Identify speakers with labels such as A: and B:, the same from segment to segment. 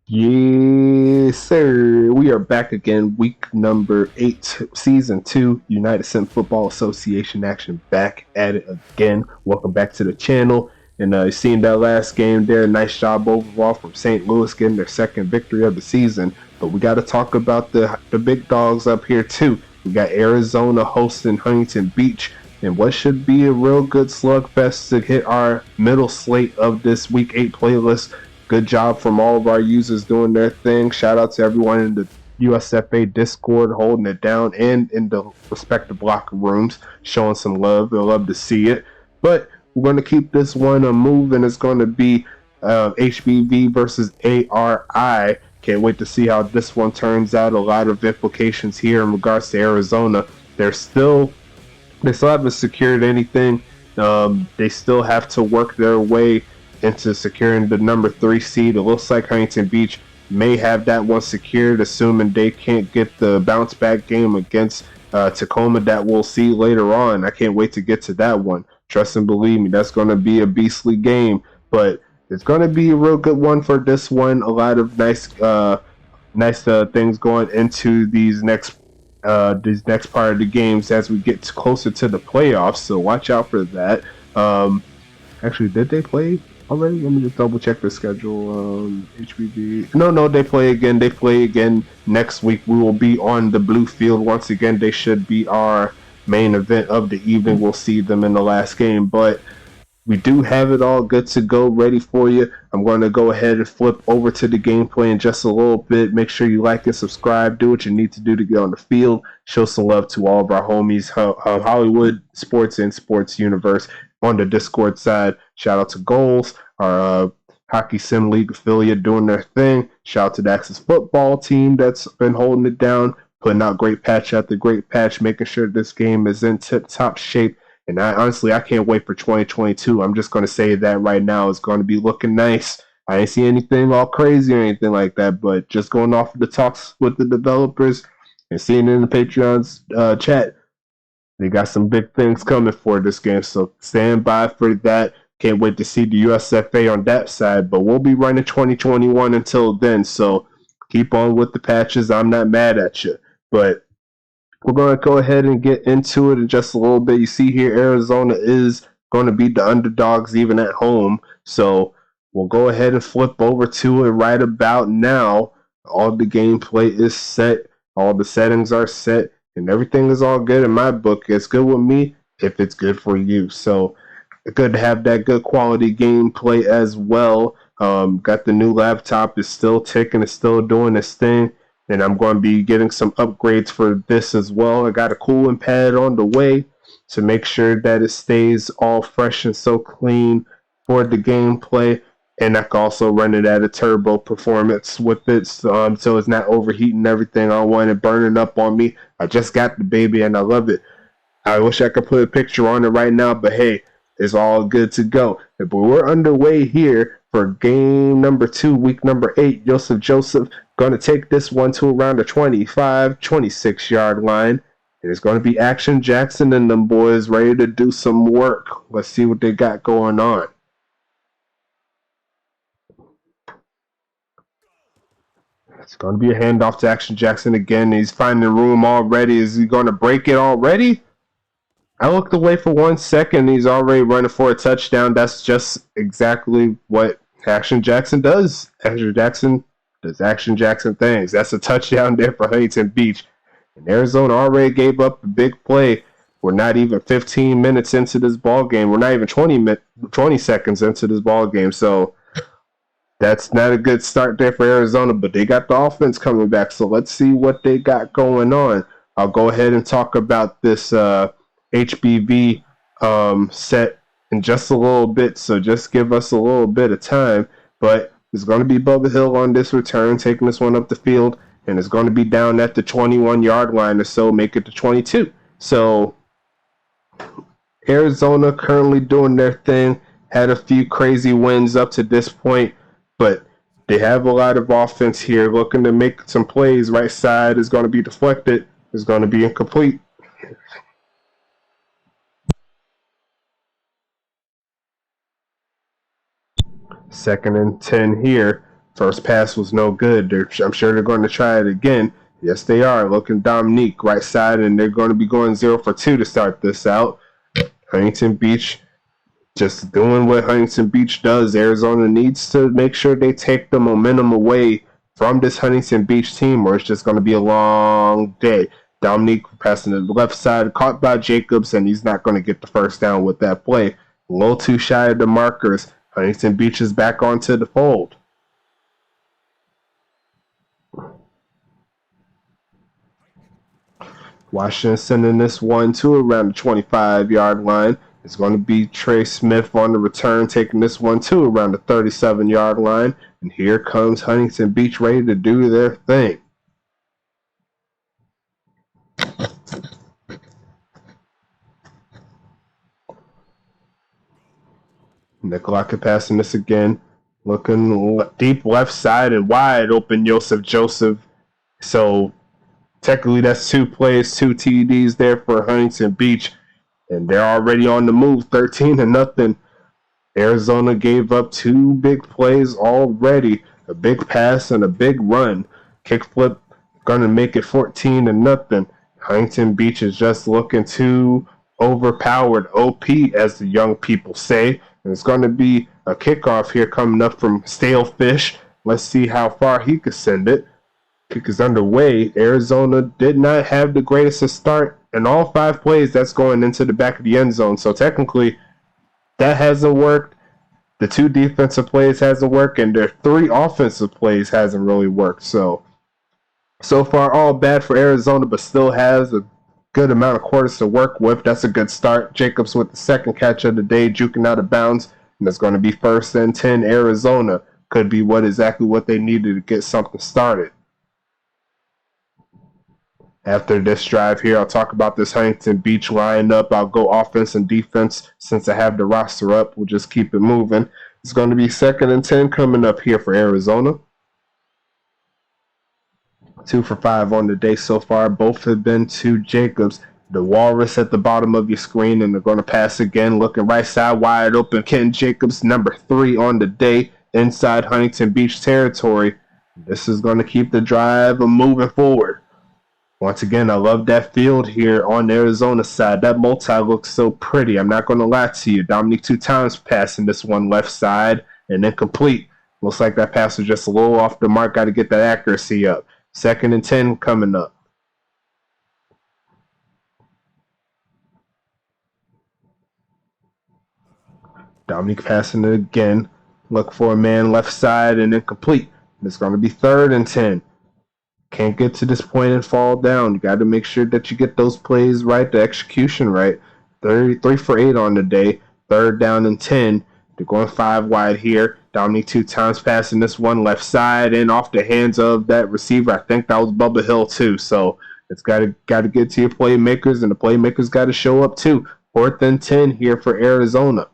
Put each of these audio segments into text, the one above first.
A: Yes, sir. We are back again. Week number 8, season 2, United Sim Football Association action. Back at it again. Welcome back to the channel. And seeing that last game there, nice job overall from St. Louis getting their second victory of the season. But we got to talk about the big dogs up here too. We got Arizona hosting Huntington Beach, and what should be a real good slugfest to hit our middle slate of this Week 8 playlist. Good job from all of our users doing their thing. Shout out to everyone in the USFA Discord holding it down and in the respective locker rooms showing some love. They'll love to see it. But we're going to keep this one moving. It's going to be HBV versus ARI. Can't wait to see how this one turns out. A lot of implications here in regards to Arizona. They still haven't secured anything. They still have to work their way into securing the number 3 seed. It looks like Huntington Beach may have that one secured, assuming they can't get the bounce back game against Tacoma that we'll see later on. I can't wait to get to that one. Trust and believe me, that's going to be a beastly game, but it's going to be a real good one for this one. A lot of nice things going into these next part of the games as we get closer to the playoffs. So watch out for that. Actually, did they play already? Let me just double check the schedule. HBB. No, they play again. They play again next week. We will be on the blue field once again. They should be our main event of the evening. We'll see them in the last game, but we do have it all good to go, ready for you. I'm going to go ahead and flip over to the gameplay in just a little bit. Make sure you like and subscribe. Do what you need to do to get on the field. Show some love to all of our homies, Hollywood Sports and Sports Universe on the Discord side. Shout out to Goals, our Hockey Sim League affiliate, doing their thing. Shout out to the Axis football team that's been holding it down, putting out great patch after great patch, making sure this game is in tip-top shape. And I can't wait for 2022. I'm just going to say that right now. It's going to be looking nice. I ain't see anything all crazy or anything like that, but just going off of the talks with the developers and seeing it in the Patreon's chat, they got some big things coming for this game. So stand by for that. Can't wait to see the USFA on that side, but we'll be running 2021 until then. So keep on with the patches. I'm not mad at you, but we're going to go ahead and get into it in just a little bit. You see here, Arizona is going to be the underdogs even at home. So we'll go ahead and flip over to it right about now. All the gameplay is set. All the settings are set. And everything is all good in my book. It's good with me if it's good for you. So good to have that good quality gameplay as well. Got the new laptop. It's still ticking. It's still doing its thing. And I'm going to be getting some upgrades for this as well. I got a cooling pad on the way to make sure that it stays all fresh and so clean for the gameplay. And I can also run it at a turbo performance with it, so it's not overheating everything. I don't want it burning up on me. I just got the baby and I love it. I wish I could put a picture on it right now, but hey, it's all good to go. But we're underway here for game number 2, week number 8. Joseph going to take this one to around the 25, 26-yard line. And it's going to be Action Jackson and them boys ready to do some work. Let's see what they got going on. It's going to be a handoff to Action Jackson again. He's finding room already. Is he going to break it already? I looked away for 1 second. He's already running for a touchdown. That's just exactly what Action Jackson does. Action Jackson does Action Jackson things. That's a touchdown there for Huntington Beach. And Arizona already gave up a big play. We're not even 15 minutes into this ball game. We're not even 20 seconds into this ball game. So that's not a good start there for Arizona, but they got the offense coming back. So let's see what they got going on. I'll go ahead and talk about this HBV set in just a little bit, so just give us a little bit of time. But it's going to be Bubba Hill on this return, taking this one up the field, and it's going to be down at the 21-yard line or so, make it to 22. So Arizona currently doing their thing, had a few crazy wins up to this point, but they have a lot of offense here, looking to make some plays. Right side is going to be deflected, is going to be incomplete. Second and 10 here First pass was no good. I'm sure they're going to try it again. Yes, they are. Looking Dominique, right side, and they're going to be going 0 for 2 to start this out. Huntington Beach just doing what Huntington Beach does. Arizona needs to make sure they take the momentum away from this Huntington Beach team, or it's just going to be a long day. Dominique passing to the left side, caught by Jacobs, and he's not going to get the first down with that play. A little too shy of the markers. Huntington Beach is back onto the fold. Washington sending this one to around the 25-yard line. It's going to be Trey Smith on the return, taking this one to around the 37-yard line. And here comes Huntington Beach ready to do their thing. Nicolaka passing this again. Looking deep left side and wide open Joseph. So technically, that's 2 plays, 2 TDs there for Huntington Beach, and they're already on the move, 13-0. Arizona gave up 2 big plays already, a big pass and a big run. Kickflip going to make it 14-0. Huntington Beach is just looking too overpowered, OP, as the young people say. And it's going to be a kickoff here coming up from Stalefish. Let's see how far he could send it. Kick is underway. Arizona did not have the greatest of start, and all 5 plays that's going into the back of the end zone. So technically, that hasn't worked. The 2 defensive plays hasn't worked, and their 3 offensive plays hasn't really worked. So far, all bad for Arizona, but still has a good amount of quarters to work with. That's a good start. Jacobs with the second catch of the day, juking out of bounds, and it's going to be 1st and 10 Arizona. Could be exactly what they needed to get something started. After this drive here, I'll talk about this Huntington Beach lineup. I'll go offense and defense since I have the roster up. We'll just keep it moving. It's going to be 2nd and 10 coming up here for Arizona. 2 for 5 on the day so far. Both have been to Jacobs. The Walrus at the bottom of your screen, and they're going to pass again. Looking right side wide open. Ken Jacobs, number 3 on the day, inside Huntington Beach territory. This is going to keep the drive moving forward. Once again, I love that field here on the Arizona side. That multi looks so pretty. I'm not going to lie to you. Dominique 2 times passing this one left side and then complete. Looks like that pass was just a little off the mark. Got to get that accuracy up. 2nd and 10 coming up. Dominique passing it again. Look for a man left side and then complete. It's going to be 3rd and 10. Can't get to this point and fall down. You got to make sure that you get those plays right, the execution right. 3 for 8 on the day. 3rd down and 10. They're going 5 wide here. Dominique 2 times passing this one left side and off the hands of that receiver. I think that was Bubba Hill too. So it's got to get to your playmakers, and the playmakers got to show up too. 4th and 10 here for Arizona.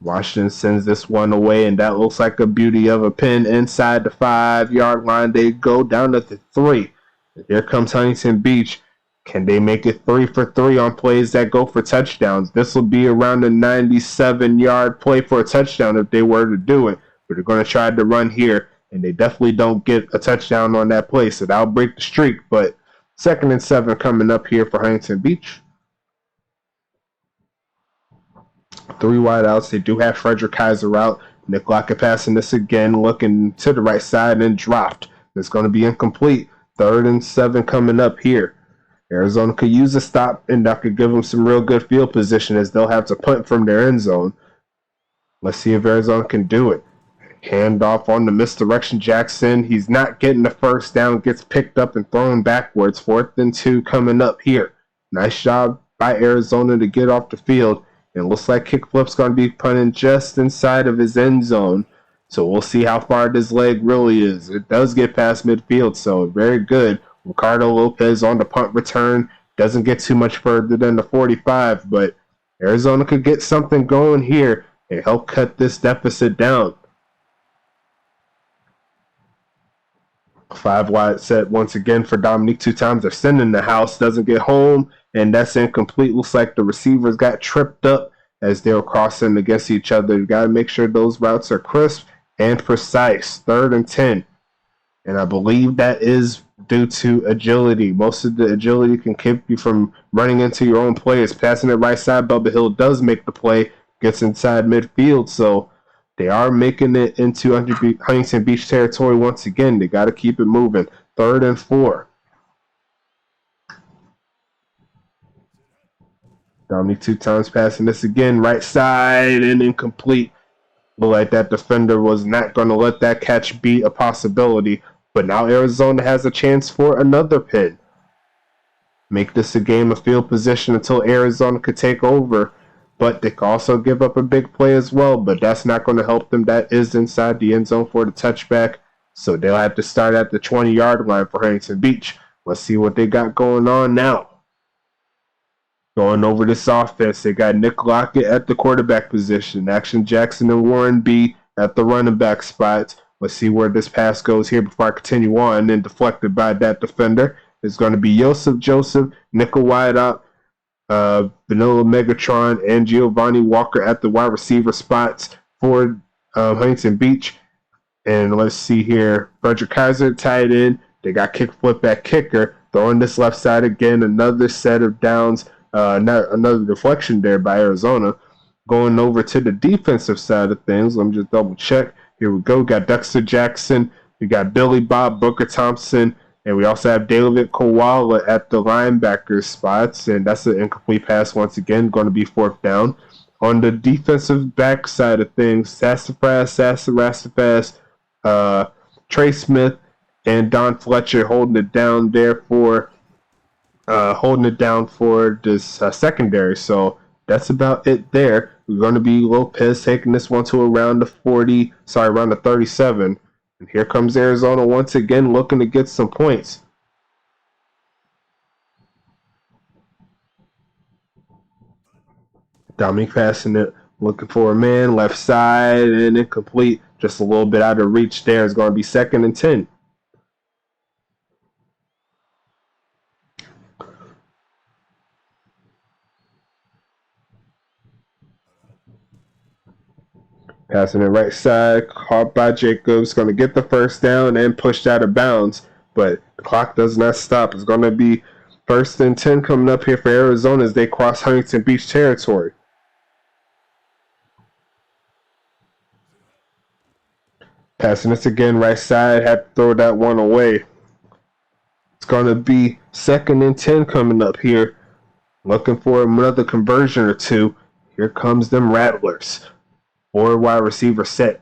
A: Washington sends this one away, and that looks like a beauty of a pin inside the 5-yard line. They go down to the 3. Here comes Huntington Beach. Can they make it 3 for 3 on plays that go for touchdowns? This will be around a 97-yard play for a touchdown if they were to do it. But they're going to try to run here, and they definitely don't get a touchdown on that play, so that'll break the streak. But 2nd and 7 coming up here for Huntington Beach. 3 wide outs. They do have Frederick Kaiser out. Nick Lockett passing this again, looking to the right side and dropped. It's going to be incomplete. 3rd and 7 coming up here. Arizona could use a stop, and that could give them some real good field position as they'll have to punt from their end zone. Let's see if Arizona can do it. Handoff on the misdirection. Jackson, he's not getting the first down, gets picked up and thrown backwards. 4th and 2 coming up here. Nice job by Arizona to get off the field. It looks like kickflip's going to be punting just inside of his end zone. So we'll see how far this leg really is. It does get past midfield, so very good. Ricardo Lopez on the punt return. Doesn't get too much further than the 45, but Arizona could get something going here and help cut this deficit down. 5 wide set once again for Dominique 2 times. They're sending the house. Doesn't get home, and that's incomplete. Looks like the receivers got tripped up, as they're crossing against each other. You got to make sure those routes are crisp and precise. 3rd and 10. And I believe that is due to agility. Most of the agility can keep you from running into your own players. Passing it right side, Bubba Hill does make the play, gets inside midfield. So they are making it into Huntington Beach territory once again. They got to keep it moving. 3rd and 4. Dominique 2 times passing this again, right side and incomplete. Looked like that defender was not going to let that catch be a possibility. But now Arizona has a chance for another pin. Make this a game of field position until Arizona could take over. But they can also give up a big play as well. But that's not going to help them. That is inside the end zone for the touchback. So they'll have to start at the 20-yard line for Huntington Beach. Let's see what they got going on now. Going over this offense, they got Nick Lockett at the quarterback position. Action Jackson and Warren B at the running back spots. Let's see where this pass goes here before I continue on. And deflected by that defender. It's going to be Joseph, nickel wide out, Vanilla Megatron, and Giovanni Walker at the wide receiver spots for Huntington Beach. And let's see here. Frederick Kaiser tight end. They got kick flip at kicker. Throwing this left side again. Another set of downs. Another deflection there by Arizona. Going over to the defensive side of things. Let me just double check. Here we go. Got Dexter Jackson. We got Billy Bob, Booker Thompson. And we also have David Koala at the linebacker spots. And that's an incomplete pass once again. Going to be 4th down. On the defensive back side of things, Sassafras, Trey Smith, and Don Fletcher holding it down there for this secondary. So that's about it there. We're going to be Lopez taking this one to around the 37. And here comes Arizona once again looking to get some points. Dominique passing it, looking for a man, left side, and incomplete. Just a little bit out of reach there. It's going to be 2nd and 10. Passing it right side, caught by Jacobs, going to get the 1st down and pushed out of bounds. But the clock does not stop. It's going to be 1st and 10 coming up here for Arizona as they cross Huntington Beach territory. Passing this again, right side, had to throw that one away. It's going to be 2nd and 10 coming up here. Looking for another conversion or two. Here comes them Rattlers. 4 wide receiver set.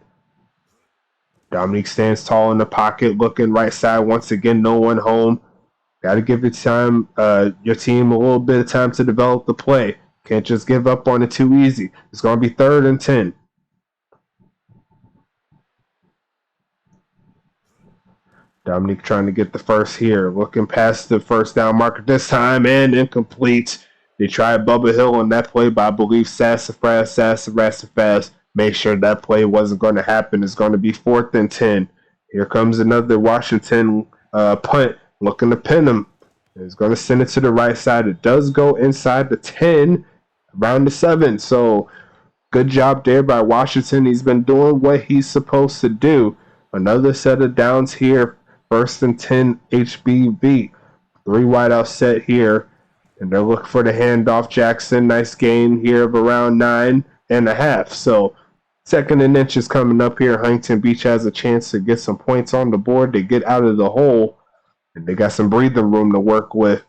A: Dominique stands tall in the pocket, looking right side once again. No one home. Got to give your team a little bit of time to develop the play. Can't just give up on it too easy. It's going to be 3rd and 10. Dominique trying to get the first here. Looking past the 1st down marker this time and incomplete. They tried Bubba Hill on that play, but I believe Sassafras made sure that play wasn't going to happen. It's going to be 4th and 10. Here comes another Washington punt, looking to pin him. It's going to send it to the right side. It does go inside the 10, around the 7. So good job there by Washington. He's been doing what he's supposed to do. Another set of downs here. 1st and 10 HBV. 3 wideout set here. And they're looking for the handoff. Jackson, nice gain here of around 9.5. So 2nd and inches coming up here. Huntington Beach has a chance to get some points on the board. They get out of the hole. And they got some breathing room to work with.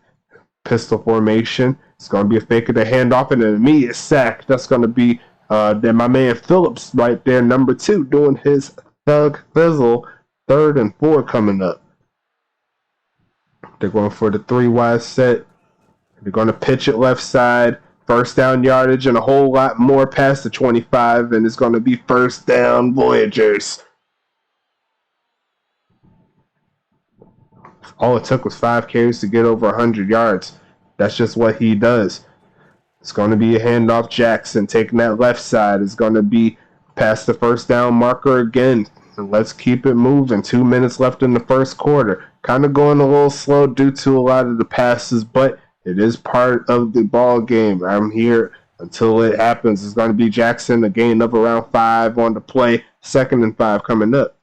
A: Pistol formation. It's going to be a fake of the handoff and an immediate sack. That's going to be then my man Phillips right there, number 2, doing his thug fizzle. 3rd and 4 coming up. They're going for the 3 wide set. They're going to pitch it left side. 1st down yardage and a whole lot more past the 25. And it's going to be 1st down Voyagers. All it took was 5 carries to get over 100 yards. That's just what he does. It's going to be a handoff. Jackson taking that left side. It's going to be past the 1st down marker again. And let's keep it moving. 2 minutes left in the 1st quarter. Kind of going a little slow due to a lot of the passes, but it is part of the ball game. I'm here Until it happens, it's going to be Jackson, a gain of around 5 on the play. 2nd and 5 coming up.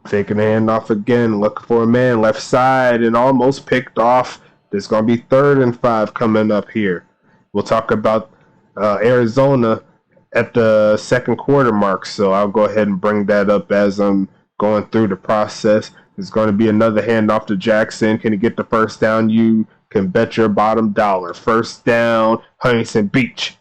A: Taking the handoff again, looking for a man, left side, and almost picked off. There's going to be 3rd and 5 coming up here. We'll talk about Arizona at the second quarter mark, so I'll go ahead and bring that up as I'm going through the process. There's going to be another handoff to Jackson. Can he get the first down? You can bet your bottom dollar. First down, Huntington Beach.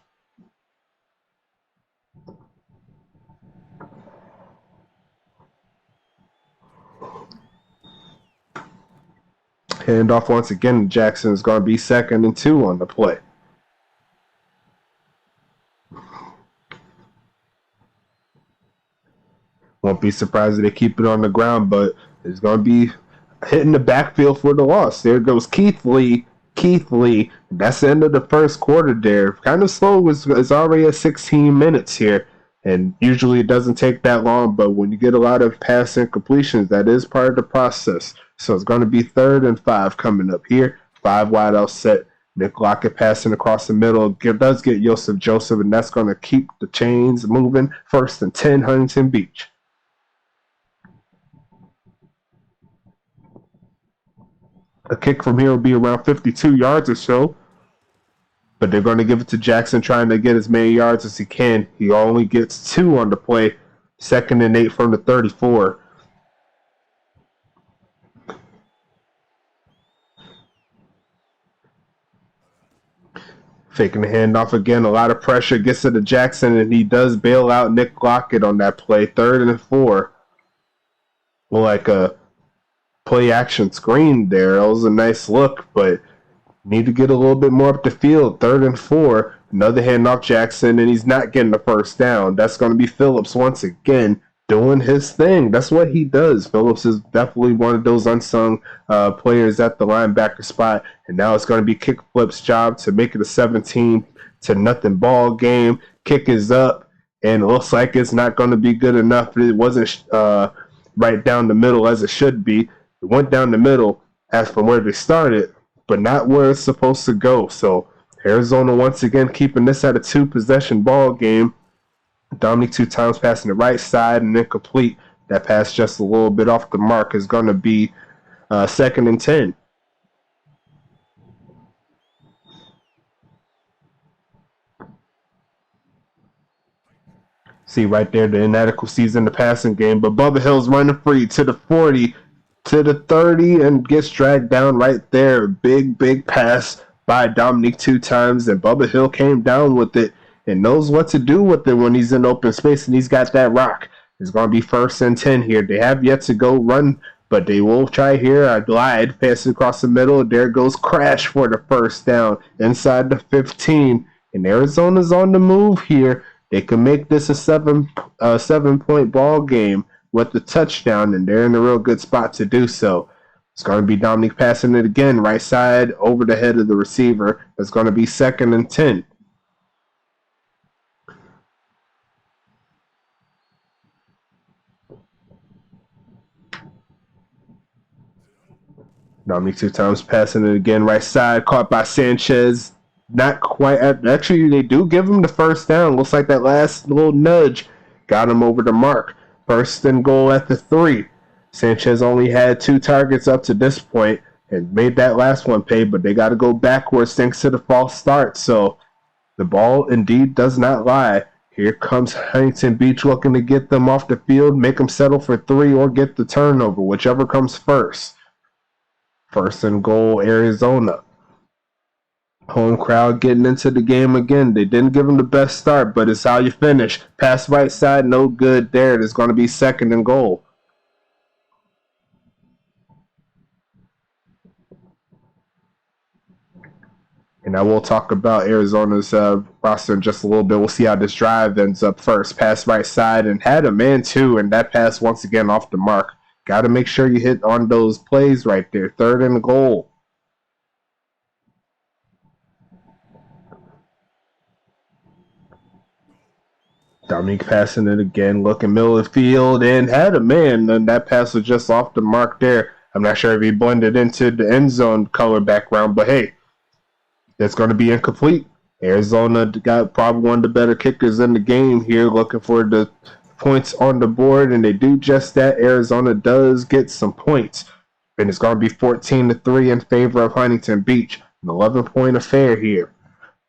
A: Handoff once again. Jackson is going to be 2nd and 2 on the play. Won't be surprised if they keep it on the ground, but it's going to be hitting the backfield for the loss. There goes Keith Lee. That's the end of the first quarter there. Kind of slow. It's already at 16 minutes here. And usually it doesn't take that long, but when you get a lot of pass incompletions, that is part of the process. So it's going to be 3rd and 5 coming up here. 5 wide out set. Nick Lockett passing across the middle. Does get Joseph, and that's going to keep the chains moving. 1st and 10, Huntington Beach. A kick from here will be around 52 yards or so. But they're going to give it to Jackson, trying to get as many yards as he can. He only gets 2 on the play. 2nd and 8 from the 34. Faking the handoff again. A lot of pressure gets to the Jackson, and he does bail out Nick Lockett on that play. 3rd and 4. Well, like a play action screen there. That was a nice look, but need to get a little bit more up the field. 3rd and 4. Another handoff Jackson, and he's not getting the first down. That's going to be Phillips once again doing his thing. That's what he does. Phillips is definitely one of those unsung players at the linebacker spot, and now it's going to be Kickflip's job to make it a 17-0 ball game. Kick is up, and it looks like it's not going to be good enough. It wasn't right down the middle as it should be. It went down the middle as from where they started, but not where it's supposed to go. So Arizona once again keeping this at a 2-possession ball game. Dominique 2 times passing the right side and incomplete. That pass just a little bit off the mark is going to be 2nd and 10. See right there the inadequacies in the passing game, but Bubba Hill's running free to the 40, to the 30, and gets dragged down right there. Big pass by Dominique 2 times, and Bubba Hill came down with it and knows what to do with it when he's in open space, and he's got that rock. It's going to be 1st and 10 here. They have yet to go run, but they will try here. A glide, passing across the middle. There goes Crash for the first down inside the 15. And Arizona's on the move here. They can make this a 7-point ball game with the touchdown, and they're in a real good spot to do so. It's going to be Dominique passing it again, right side over the head of the receiver. It's going to be 2nd and 10. Dominique 2 times passing it again, right side, caught by Sanchez. Not quite. Actually, they do give him the first down. Looks like that last little nudge got him over the mark. 1st and goal at the 3. Sanchez only had 2 targets up to this point and made that last one pay, but they got to go backwards thanks to the false start. So the ball indeed does not lie. Here comes Huntington Beach looking to get them off the field, make them settle for 3 or get the turnover, whichever comes first. 1st and goal, Arizona. Home crowd getting into the game again. They didn't give them the best start, but it's how you finish. Pass right side, no good there. It's going to be 2nd and goal. And I will talk about Arizona's roster in just a little bit. We'll see how this drive ends up first. Pass right side and had a man too, and that pass once again off the mark. Got to make sure you hit on those plays right there. 3rd and goal. Dominique passing it again, looking middle of the field, and had a man, and that pass was just off the mark there. I'm not sure if he blended into the end zone color background, but hey, that's going to be incomplete. Arizona got probably one of the better kickers in the game here, looking for the points on the board, and they do just that. Arizona does get some points, and it's going to be 14-3 in favor of Huntington Beach. An 11-point affair here.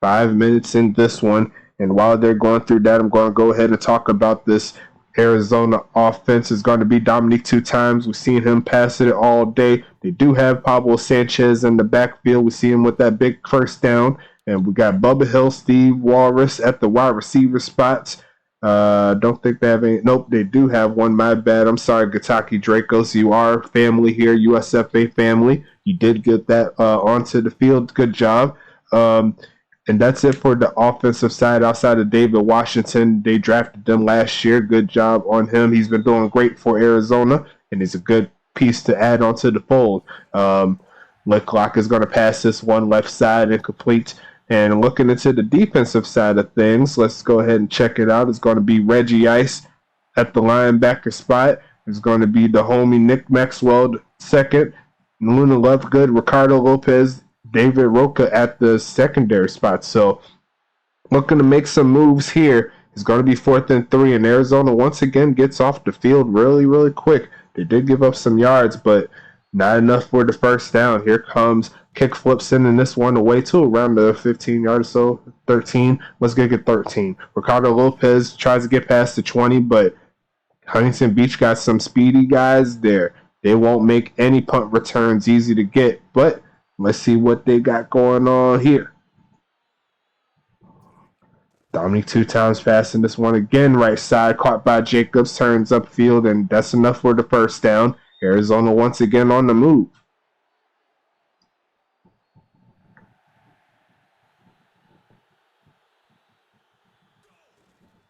A: 5 minutes in this one, and while they're going through that, I'm going to go ahead and talk about this Arizona offense. Is going to be Dominique 2 times. We've seen him pass it all day. They do have Pablo Sanchez in the backfield. We see him with that big first down. And we got Bubba Hill, Steve Walrus at the wide receiver spots. Don't think they have any. Nope, they do have one. My bad. I'm sorry, Gataki Dracos. You are family here, USFA family. You did get that onto the field. Good job. And that's it for the offensive side. Outside of David Washington, they drafted them last year. Good job on him. He's been doing great for Arizona, and he's a good piece to add onto the fold. Leclerc is going to pass this one left side incomplete. And looking into the defensive side of things, let's go ahead and check it out. It's going to be Reggie Ice at the linebacker spot. It's going to be the homie Nick Maxwell second, Luna Lovegood, Ricardo Lopez, David Roca at the secondary spot. So looking to make some moves here. It's going to be 4th and 3, and Arizona once again gets off the field really, really quick. They did give up some yards, but not enough for the first down. Here comes kick flip, sending this one away to around the 15-yard or so, 13. Let's get 13. Ricardo Lopez tries to get past the 20, but Huntington Beach got some speedy guys there. They won't make any punt returns easy to get, but let's see what they got going on here. Dominique 2 times passing this one again, right side, caught by Jacobs, turns upfield, and that's enough for the first down. Arizona once again on the move.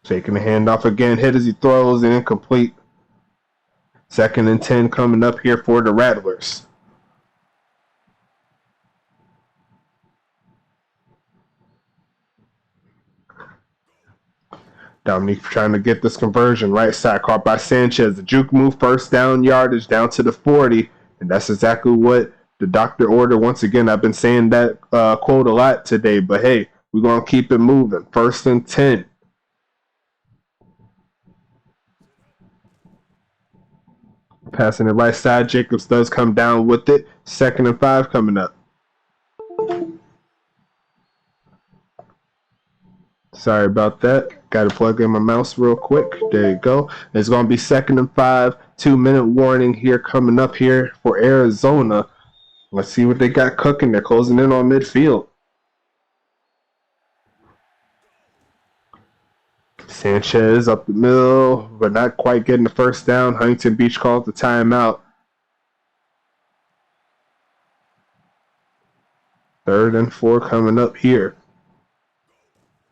A: Taking the handoff again, hit as he throws, and incomplete. 2nd and 10 coming up here for the Rattlers. Dominique trying to get this conversion. Right side, caught by Sanchez. The juke move, first down yardage down to the 40. And that's exactly what the doctor ordered. Once again, I've been saying that quote a lot today. But hey, we're going to keep it moving. 1st and 10. Passing it right side. Jacobs does come down with it. 2nd and 5 coming up. Sorry about that. Got to plug in my mouse real quick. There you go. It's going to be 2nd and 5. 2-minute warning here coming up here for Arizona. Let's see what they got cooking. They're closing in on midfield. Sanchez up the middle, but not quite getting the first down. Huntington Beach calls the timeout. 3rd and 4 coming up here.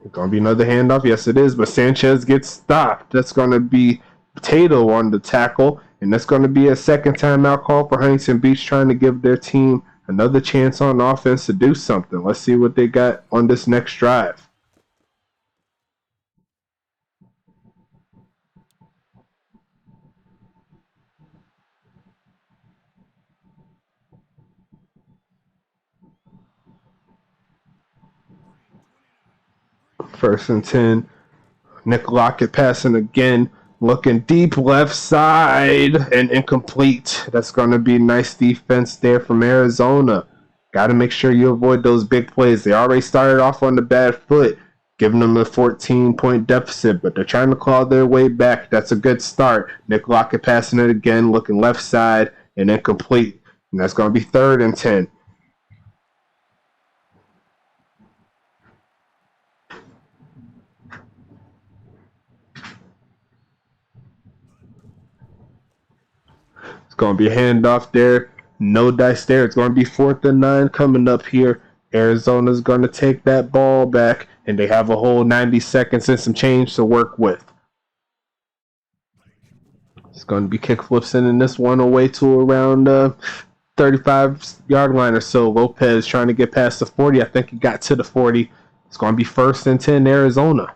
A: It's going to be another handoff. Yes, it is, but Sanchez gets stopped. That's going to be Tato on the tackle, and that's going to be a second timeout call for Huntington Beach, trying to give their team another chance on offense to do something. Let's see what they got on this next drive. First and 10. Nick Lockett passing again. Looking deep left side and incomplete. That's going to be nice defense there from Arizona. Got to make sure you avoid those big plays. They already started off on the bad foot, giving them a 14-point deficit, but they're trying to claw their way back. That's a good start. Nick Lockett passing it again, looking left side and incomplete. And that's going to be 3rd and 10. Going to be a handoff there. No dice there. It's going to be 4th and 9 coming up here. Arizona's going to take that ball back, and they have a whole 90 seconds and some change to work with. It's going to be kick flips sending this one away to around 35-yard line or so. Lopez trying to get past the 40. I think he got to the 40. It's going to be 1st and 10 Arizona.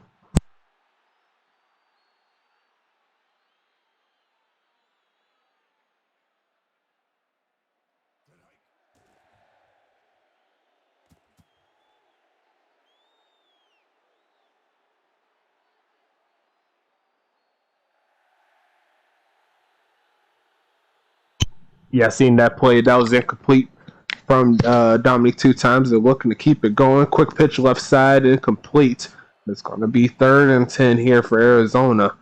A: Yeah, I seen that play. That was incomplete from Dominique 2 times. They're looking to keep it going. Quick pitch left side, incomplete. It's going to be 3rd and 10 here for Arizona.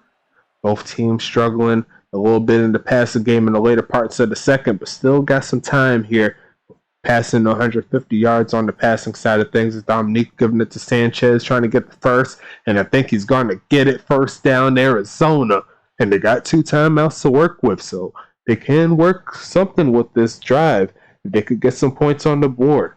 A: Both teams struggling a little bit in the passing game in the later parts of the second, but still got some time here. Passing 150 yards on the passing side of things. Is Dominique giving it to Sanchez, trying to get the first, and I think he's going to get it. First down, Arizona, and they got 2 timeouts to work with, so they can work something with this drive. They could get some points on the board.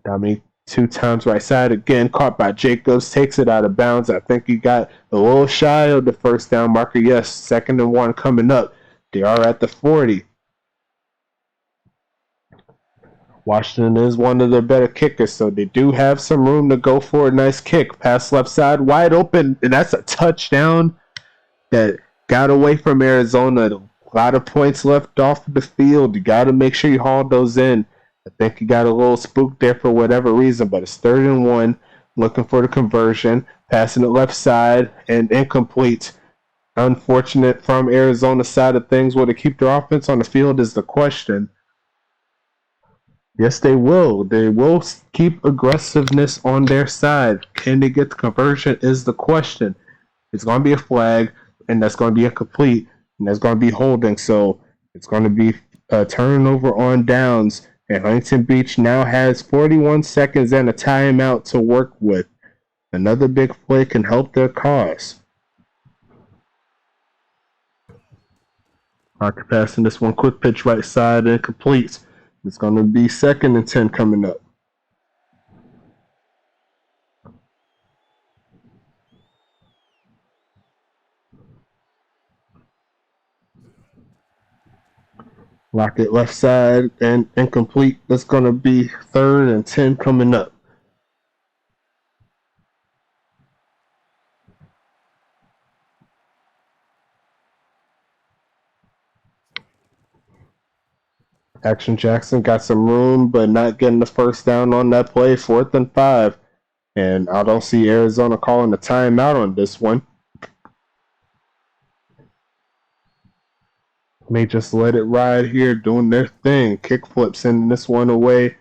A: Dominique 2 times right side again, caught by Jacobs, takes it out of bounds. I think he got a little shy of the first down marker. Yes, 2nd and 1 coming up. They are at the 40. Washington is one of their better kickers, so they do have some room to go for a nice kick. Pass left side, wide open, and that's a touchdown that got away from Arizona. A lot of points left off the field. You got to make sure you haul those in. I think he got a little spooked there for whatever reason, but it's 3rd and 1, looking for the conversion, passing it left side, and incomplete. Unfortunate from Arizona's side of things. Will they keep their offense on the field is the question. Yes, they will. They will keep aggressiveness on their side. Can they get the conversion is the question. It's going to be a flag, and that's going to be incomplete, and that's going to be holding. So it's going to be a turnover on downs, and Huntington Beach now has 41 seconds and a timeout to work with. Another big play can help their cause. After passing this one, quick pitch right side, incomplete. It's going to be 2nd and 10 coming up. Lock it left side and incomplete. That's going to be 3rd and 10 coming up. Action Jackson got some room, but not getting the first down on that play. 4th and 5. And I don't see Arizona calling a timeout on this one. May just let it ride here, doing their thing. Kick flip, sending this one away.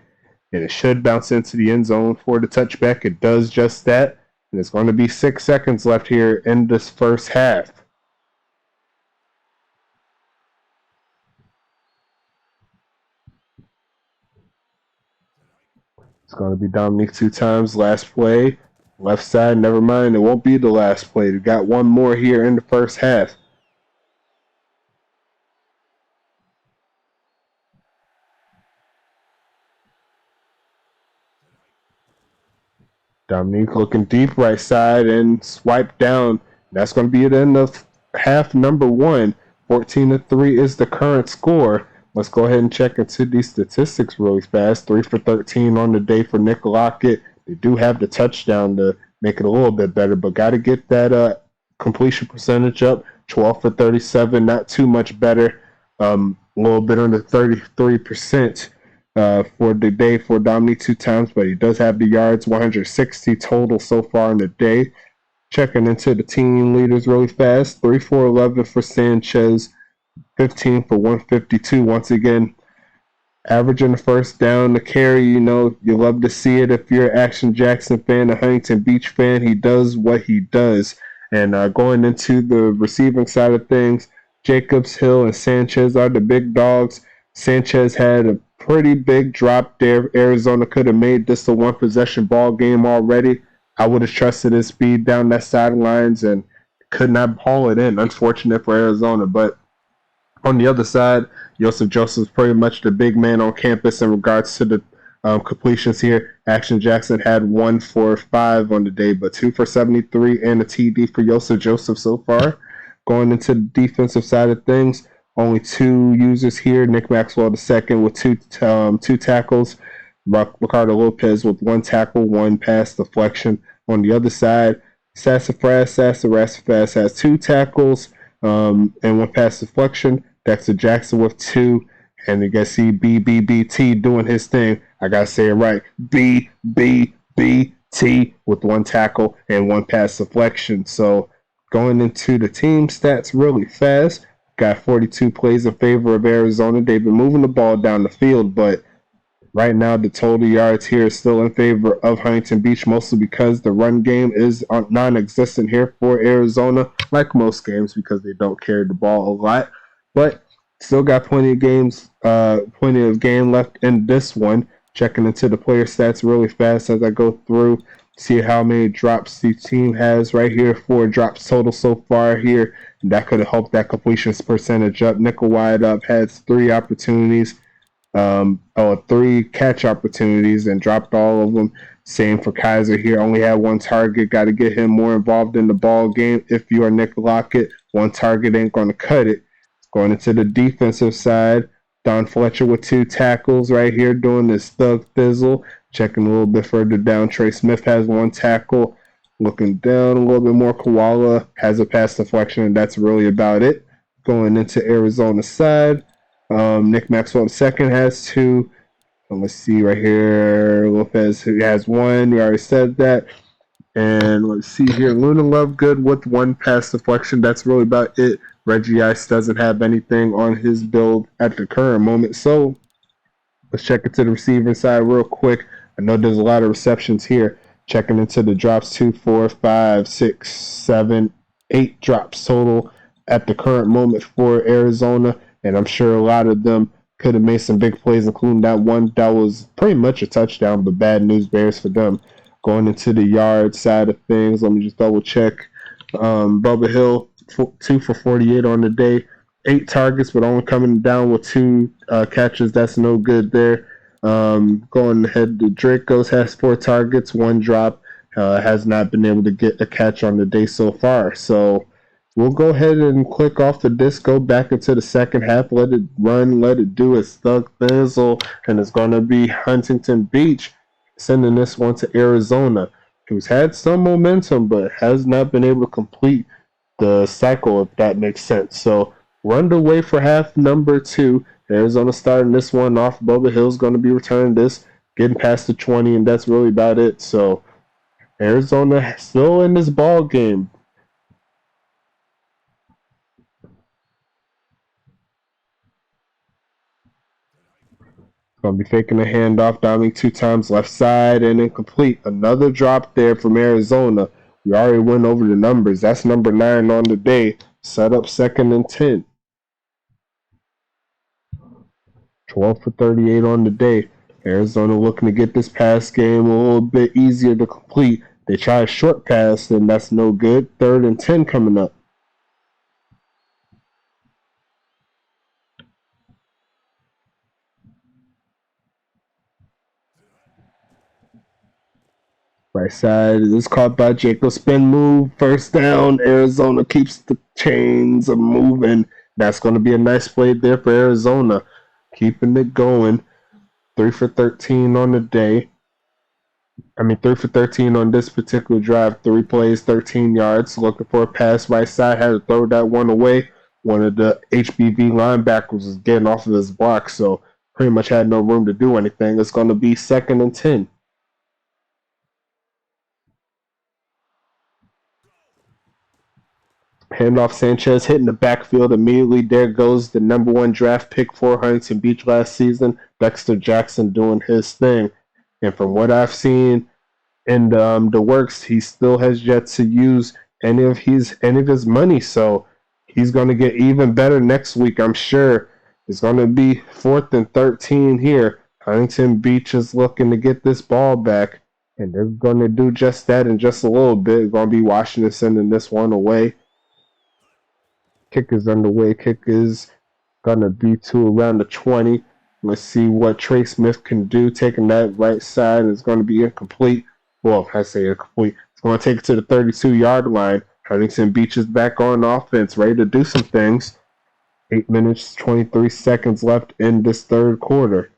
A: And it should bounce into the end zone for the touchback. It does just that. And it's going to be 6 seconds left here in this first half. It's going to be Dominique 2 times. Last play. Left side, never mind. It won't be the last play. We got one more here in the first half. Dominique looking deep right side and swipe down. That's going to be the end of half number 1. 14-3 is the current score. Let's go ahead and check into these statistics really fast. 3 for 13 on the day for Nick Lockett. They do have the touchdown to make it a little bit better, but got to get that completion percentage up. 12 for 37, not too much better. A little bit under 33% for the day for Dominique 2 times, but he does have the yards, 160 total so far in the day. Checking into the team leaders really fast. 3 for 11 for Sanchez, 15 for 152. Once again, averaging the first down, the carry. You know, you love to see it if you're an Action Jackson fan, a Huntington Beach fan. He does what he does. And going into the receiving side of things, Jacobs, Hill, and Sanchez are the big dogs. Sanchez had a pretty big drop there. Arizona could have made this a one-possession ball game already. I would have trusted his speed down that sidelines and could not haul it in. Unfortunate for Arizona, but on the other side, Joseph is pretty much the big man on campus in regards to the completions here. Action Jackson had 1 for 5 on the day, but 2 for 73 and a TD for Joseph so far. Going into the defensive side of things, only 2 users here. Nick Maxwell II with 2 tackles. Ricardo Lopez with 1 tackle, 1 pass deflection. On the other side, Sassafras has 2 tackles and 1 pass deflection. Dexter Jackson with 2. And you guys see BBBT doing his thing. I got to say it right. BBBT with 1 tackle and 1 pass deflection. So going into the team stats really fast. got 42 plays in favor of Arizona. They've been moving the ball down the field, but right now the total yards here is still in favor of Huntington Beach, mostly because the run game is non-existent here for Arizona, like most games, because they don't carry the ball a lot. But still got plenty of game left in this one. Checking into the player stats really fast as I go through, see how many drops the team has right here. 4 drops total so far here. And that could have helped that completion percentage up. Nickel wide up has 3 opportunities, 3 catch opportunities, and dropped all of them. Same for Kaiser here. Only had 1 target. Got to get him more involved in the ball game. If you are Nick Lockett, 1 target ain't going to cut it. Going into the defensive side, Don Fletcher with 2 tackles right here doing this thug thizzle. Checking a little bit further down, Trey Smith has 1 tackle. Looking down a little bit more, Koala has a pass deflection, and that's really about it. Going into Arizona's side, Nick Maxwell II has 2. Let's see right here, Lopez has 1. We already said that. And let's see here, Luna Lovegood with 1 pass deflection. That's really about it. Reggie Ice doesn't have anything on his build at the current moment. So let's check into the receiving side real quick. I know there's a lot of receptions here. Checking into the drops, 2, 4, 5, 6, 7, 8 drops total at the current moment for Arizona. And I'm sure a lot of them could have made some big plays, including that one that was pretty much a touchdown, but bad news bears for them. Going into the yard side of things, let me just double check. Bubba Hill, 2 for 48 on the day. 8 targets, but only coming down with 2 catches. That's no good there. Going ahead, the Dracos has 4 targets, 1 drop. Has not been able to get a catch on the day so far. So we'll go ahead and click off the disc, go back into the second half, let it run, let it do its thug thizzle, and it's going to be Huntington Beach sending this one to Arizona, who's had some momentum but has not been able to complete the cycle, if that makes sense. So we're underway for half number 2. Arizona starting this one off. Bubba Hill's going to be returning this, getting past the 20, and that's really about it. So Arizona still in this ball game. Going to be faking a handoff, diving 2 times left side, and incomplete. Another drop there from Arizona. We already went over the numbers. That's number 9 on the day. Set up 2nd and 10. 12 for 38 on the day. Arizona looking to get this pass game a little bit easier to complete. They try a short pass, and that's no good. 3rd and 10 coming up. Right side is caught by Jacob. Spin move, 1st down. Arizona keeps the chains of moving. That's going to be a nice play there for Arizona. Keeping it going. 3 for 13 on the day. 3 for 13 on this particular drive. 3 plays, 13 yards. Looking for a pass right side. Had to throw that one away. One of the HBV linebackers was getting off of his block, so pretty much had no room to do anything. It's going to be 2nd and 10. Handoff, Sanchez hitting the backfield immediately. There goes the number 1 draft pick for Huntington Beach last season, Dexter Jackson, doing his thing. And from what I've seen in the works, he still has yet to use any of his money. So he's going to get even better next week, I'm sure. It's going to be 4th and 13 here. Huntington Beach is looking to get this ball back, and they're going to do just that in just a little bit. It's going to be Washington sending this one away. Kick is underway. Kick is going to be to around the 20. Let's see what Trey Smith can do. Taking that right side is going to be incomplete. Well, I say incomplete. It's going to take it to the 32-yard line. Huntington Beach is back on offense, ready to do some things. 8 minutes, 23 seconds left in this 3rd quarter.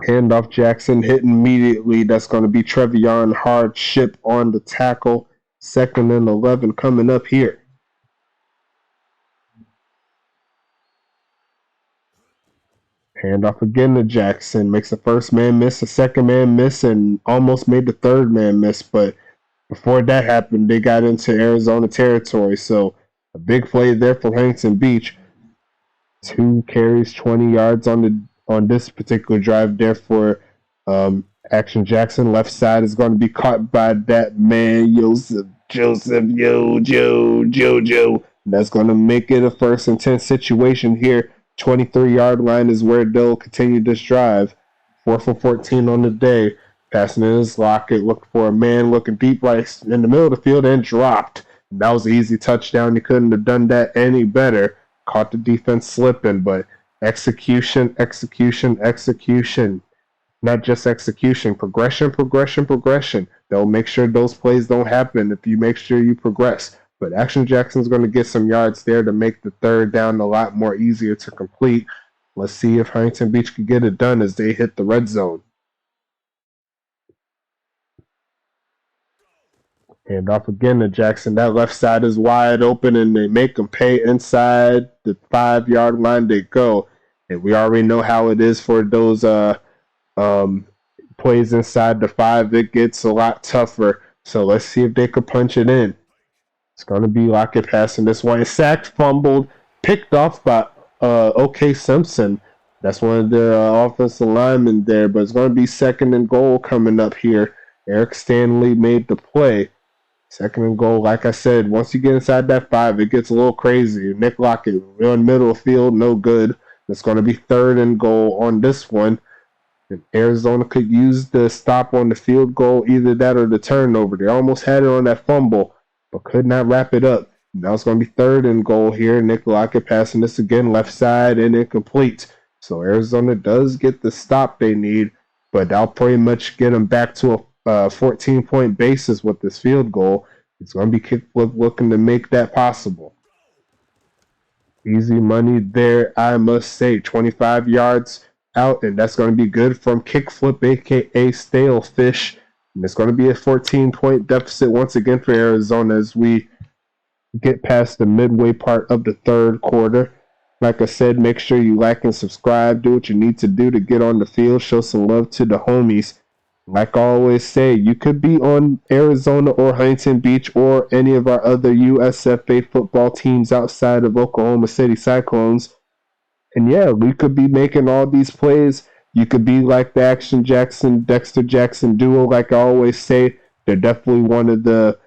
A: Handoff, Jackson hit immediately. That's going to be Trevion Hardship on the tackle. 2nd and 11 coming up here. Handoff again to Jackson. Makes the 1st man miss, the 2nd man miss, and almost made the 3rd man miss. But before that happened, they got into Arizona territory. So A big play there for Huntington Beach. 2 carries, 20 yards on this particular drive there for Action Jackson. Left side is going to be caught by that man, Joseph, Jojo. And that's going to make it a 1st and 10 situation here. 23-yard line is where they'll continue this drive. 4th and 14 on the day. Passing in his locket, looking for a man, looking deep right in the middle of the field and dropped. And that was an easy touchdown. He couldn't have done that any better. Caught the defense slipping, but execution. Not just execution, progression. They'll make sure those plays don't happen if you make sure you progress. But Action Jackson's going to get some yards there to make the 3rd down a lot more easier to complete. Let's see if Huntington Beach can get it done as they hit the red zone. Hand off again to Jackson. That left side is wide open, and they make them pay inside the 5-yard line. They go, and we already know how it is for those plays inside the 5. It gets a lot tougher. So let's see if they could punch it in. It's going to be Lockett passing this one. Sacked, fumbled, picked off by OK Simpson. That's one of their offensive linemen there, but it's going to be 2nd and goal coming up here. Eric Stanley made the play. 2nd and goal, like I said, once you get inside that 5, it gets a little crazy. Nick Lockett, we're in the middle of the field, no good. It's going to be 3rd and goal on this one. And Arizona could use the stop on the field goal, either that or the turnover. They almost had it on that fumble, but could not wrap it up. Now it's going to be 3rd and goal here. Nick Lockett passing this again, left side, and incomplete. So Arizona does get the stop they need, but that'll pretty much get them back to a 14-point basis with this field goal. It's going to be Kickflip looking to make that possible. Easy money there, I must say. 25 yards out, and that's going to be good from Kickflip, a.k.a. Stale Fish. And it's going to be a 14-point deficit once again for Arizona as we get past the midway part of the 3rd quarter. Like I said, make sure you like and subscribe. Do what you need to do to get on the field. Show some love to the homies. Like I always say, you could be on Arizona or Huntington Beach or any of our other USFA football teams outside of Oklahoma City Cyclones. And yeah, we could be making all these plays. You could be like the Action Jackson, Dexter Jackson duo, like I always say. They're definitely one of the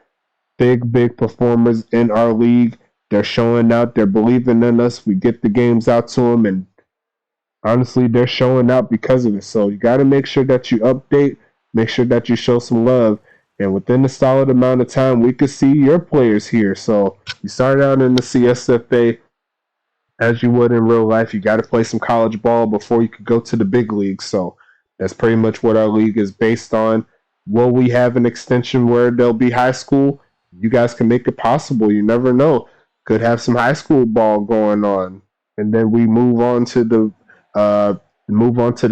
A: big performers in our league. They're showing out. They're believing in us. We get the games out to them, and honestly, they're showing out because of it. So you got to make sure that you update, make sure that you show some love. And within a solid amount of time, we could see your players here. So you start out in the CSFA as you would in real life. You got to play some college ball before you could go to the big leagues. So that's pretty much what our league is based on. Will we have an extension where there'll be high school? You guys can make it possible. You never know. Could have some high school ball going on. And then we move on to the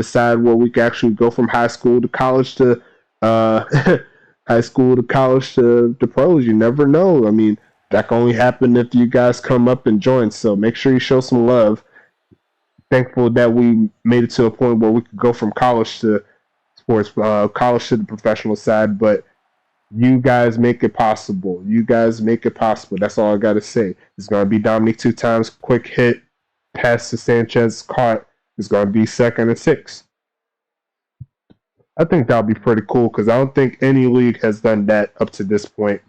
A: side where we can actually go from high school to college to high school to college to pros. You never know. I mean, that can only happen if you guys come up and join. So make sure you show some love. Thankful that we made it to a point where we could go from college to sports, college to the professional side. But you guys make it possible. That's all I got to say. It's going to be Dominique 2 times, quick hit, pass to Sanchez, caught. It's going to be 2nd and 6. I think that'll be pretty cool because I don't think any league has done that up to this point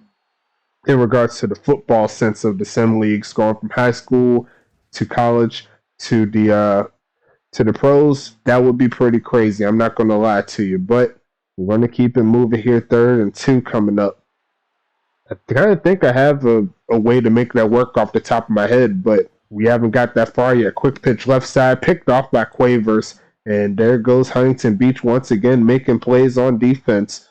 A: in regards to the football sense of the sim leagues, going from high school to college to the pros. That would be pretty crazy. I'm not going to lie to you, but we're going to keep it moving here. 3rd and 2 coming up. I kind of think I have a way to make that work off the top of my head, but we haven't got that far yet. Quick pitch left side, picked off by Quavers. And there goes Huntington Beach once again making plays on defense.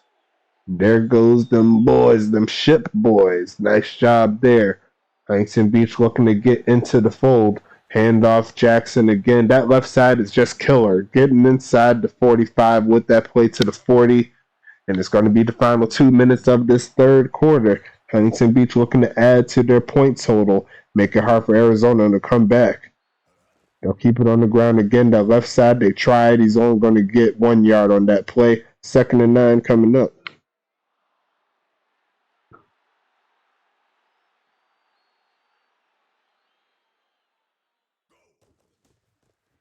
A: There goes them boys, them ship boys. Nice job there. Huntington Beach looking to get into the fold. Handoff Jackson again. That left side is just killer. Getting inside the 45 with that play to the 40. And it's going to be the final 2 minutes of this 3rd quarter. Huntington Beach looking to add to their point total. Make it hard for Arizona to come back. They'll keep it on the ground again. That left side, they tried. He's only going to get 1 yard on that play. 2nd and 9 coming up.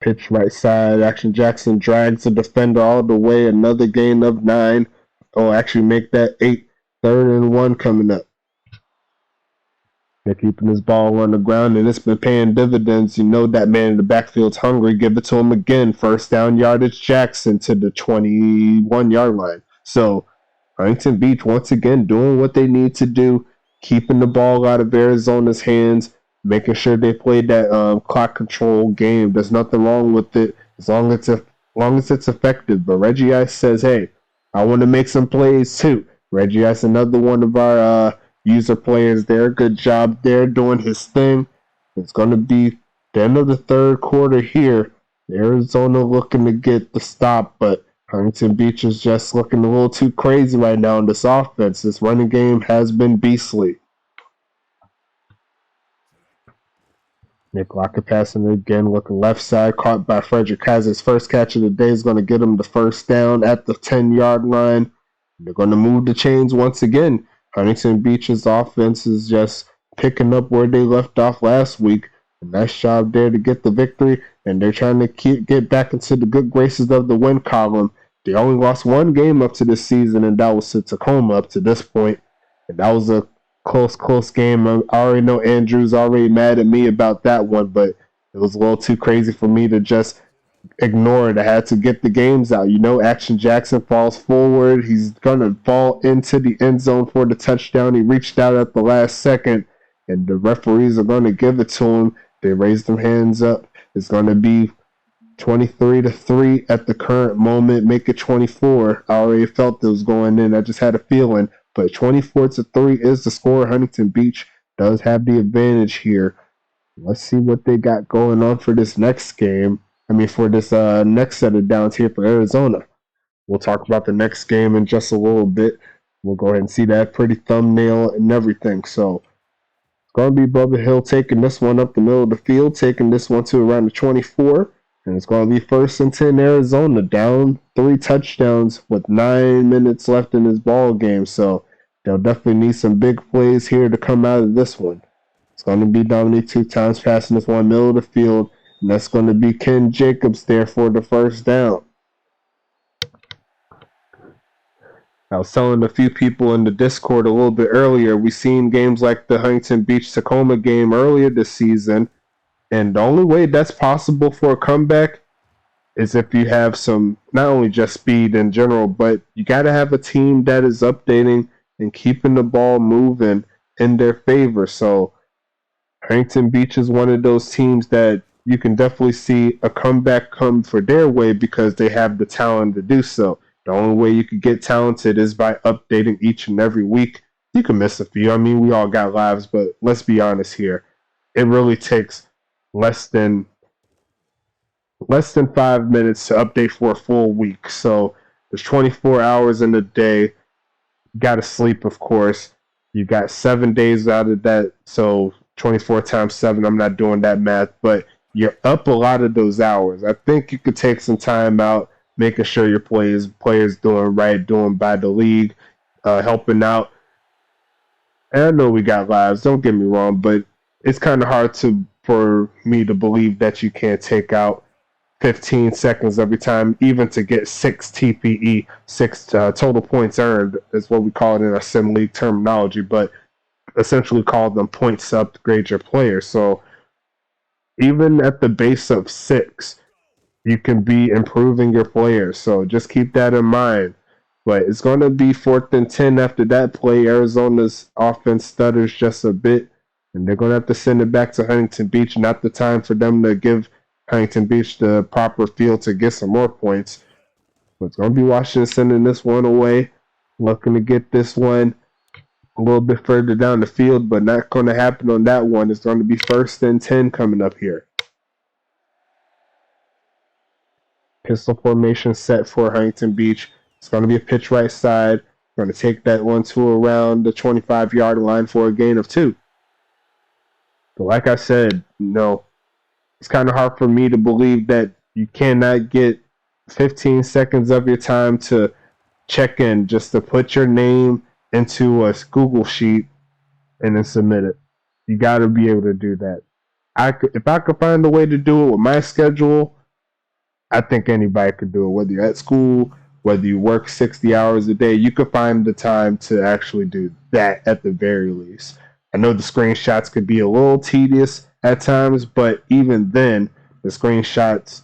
A: Pitch right side. Action Jackson drags the defender all the way. Another gain of 9. Oh, actually make that 8. 3rd and 1 coming up. They're keeping this ball on the ground, and it's been paying dividends. You know that man in the backfield's hungry. Give it to him again. First down yardage, Jackson to the 21-yard line. So Huntington Beach, once again, doing what they need to do, keeping the ball out of Arizona's hands, making sure they play that clock control game. There's nothing wrong with it as long as it's effective. But Reggie Ice says, hey, I want to make some plays too. Reggie Ice, another one of our user players there. Good job there doing his thing. It's going to be the end of the 3rd quarter here. Arizona looking to get the stop, but Huntington Beach is just looking a little too crazy right now in this offense. This running game has been beastly. Nick Lockett passing it again, looking left side, caught by Frederick. Has his first catch of the day, is going to get him the first down at the 10-yard line. They're going to move the chains once again. Huntington Beach's offense is just picking up where they left off last week. A nice job there to get the victory, and they're trying to get back into the good graces of the win column. They only lost 1 game up to this season, and that was to Tacoma up to this point. And that was a close game. I already know Andrew's already mad at me about that one, but it was a little too crazy for me to just ignore it. I had to get the games out. You know, Action Jackson falls forward. He's going to fall into the end zone for the touchdown. He reached out at the last second, and the referees are going to give it to him. They raised their hands up. It's going to be 23-3 at the current moment. Make it 24. I already felt it was going in. I just had a feeling. But 24-3 is the score. Huntington Beach does have the advantage here. Let's see what they got going on for this next game. For this next set of downs here for Arizona. We'll talk about the next game in just a little bit. We'll go ahead and see that pretty thumbnail and everything. So it's going to be Bubba Hill taking this one up the middle of the field, taking this one to around the 24. And it's going to be 1st and 10 Arizona, down 3 touchdowns with 9 minutes left in this ball game. So they'll definitely need some big plays here to come out of this one. It's going to be Dominique 2 times passing this one middle of the field. And that's going to be Ken Jacobs there for the first down. I was telling a few people in the Discord a little bit earlier, we've seen games like the Huntington Beach-Tacoma game earlier this season, and the only way that's possible for a comeback is if you have some, not only just speed in general, but you got to have a team that is updating and keeping the ball moving in their favor. So Huntington Beach is one of those teams that you can definitely see a comeback come for their way because they have the talent to do so. The only way you could get talented is by updating each and every week. You can miss a few. We all got lives, but let's be honest here. It really takes less than 5 minutes to update for a full week. So there's 24 hours in a day. You got to sleep, of course. You got 7 days out of that. So 24 times 7, I'm not doing that math, but you're up a lot of those hours. I think you could take some time out, making sure your players doing right, doing by the league, helping out. And I know we got lives, don't get me wrong, but it's kind of hard for me to believe that you can't take out 15 seconds every time, even to get 6 TPE, 6 total points earned, is what we call it in our Sim League terminology, but essentially call them points to upgrade your players. So even at the base of 6, you can be improving your players. So just keep that in mind. But it's going to be 4th and 10 after that play. Arizona's offense stutters just a bit, and they're going to have to send it back to Huntington Beach. Not the time for them to give Huntington Beach the proper field to get some more points. But it's going to be Washington sending this one away, looking to get this one a little bit further down the field, but not going to happen on that one. It's going to be 1st and 10 coming up here. Pistol formation set for Huntington Beach. It's going to be a pitch right side. Going to take that one to around the 25-yard line for a gain of 2. But like I said, it's kind of hard for me to believe that you cannot get 15 seconds of your time to check in, just to put your name into a Google sheet and then submit it. You got to be able to do that. If I could find a way to do it with my schedule, I think anybody could do it, whether you're at school, whether you work 60 hours a day, you could find the time to actually do that at the very least. I know the screenshots could be a little tedious at times, but even then, the screenshots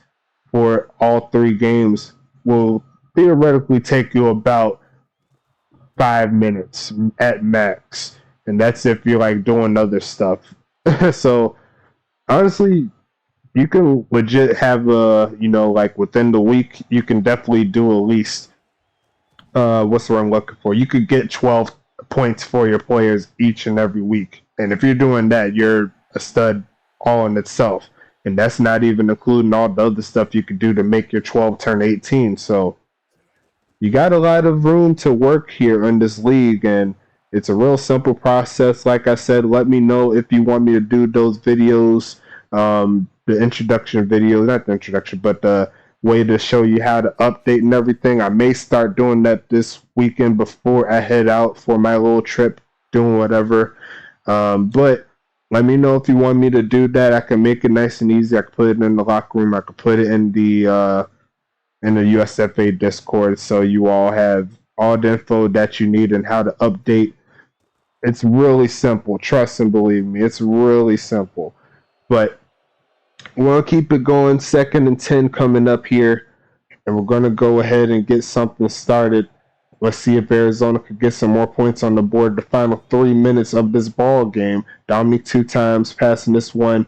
A: for all 3 games will theoretically take you about 5 minutes at max. And that's if you're like doing other stuff. So honestly, you can legit have like within the week, you can definitely do at least what's the word I'm looking for? You could get 12 points for your players each and every week. And if you're doing that, you're a stud all in itself. And that's not even including all the other stuff you could do to make your 12 turn 18. So you got a lot of room to work here in this league, and it's a real simple process. Like I said, let me know if you want me to do those videos, the introduction video, not the introduction, but the way to show you how to update and everything. I may start doing that this weekend before I head out for my little trip, doing whatever. But let me know if you want me to do that. I can make it nice and easy. I can put it in the locker room. I can put it in the USFA Discord, so you all have all the info that you need and how to update. It's really simple. Trust and believe me, it's really simple. But we'll keep it going. 2nd and 10 coming up here, and we're going to go ahead and get something started. Let's see if Arizona could get some more points on the board. The final 3 minutes of this ball game. Dominic 2 times passing this one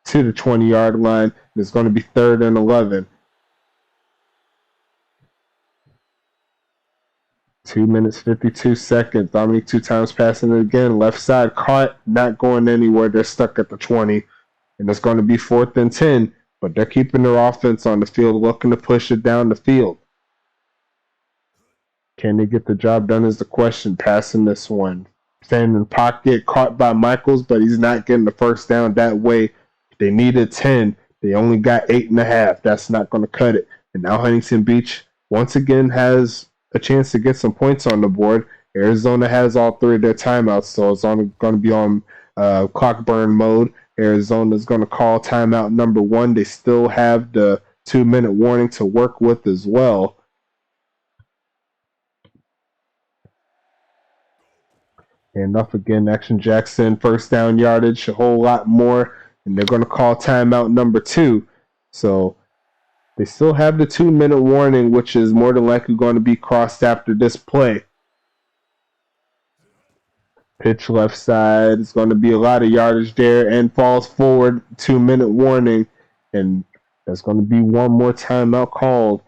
A: to the 20-yard line. It's going to be 3rd and 11. 2 minutes, 52 seconds. Dominic 2 times passing it again. Left side caught, not going anywhere. They're stuck at the 20. And it's going to be 4th and 10. But they're keeping their offense on the field, looking to push it down the field. Can they get the job done is the question. Passing this one. Standing in pocket, caught by Michaels, but he's not getting the first down that way. They needed 10. They only got 8.5. That's not going to cut it. And now Huntington Beach once again has a chance to get some points on the board. Arizona has all 3 of their timeouts, so it's going to be on clock burn mode. Arizona's going to call timeout number 1. They still have the 2-minute warning to work with as well. And off again, Action Jackson, first down yardage, a whole lot more. And they're going to call timeout number 2. So they still have the 2-minute warning, which is more than likely going to be crossed after this play. Pitch left side. It's going to be a lot of yardage there and falls forward. 2-minute warning. And there's going to be one more timeout called.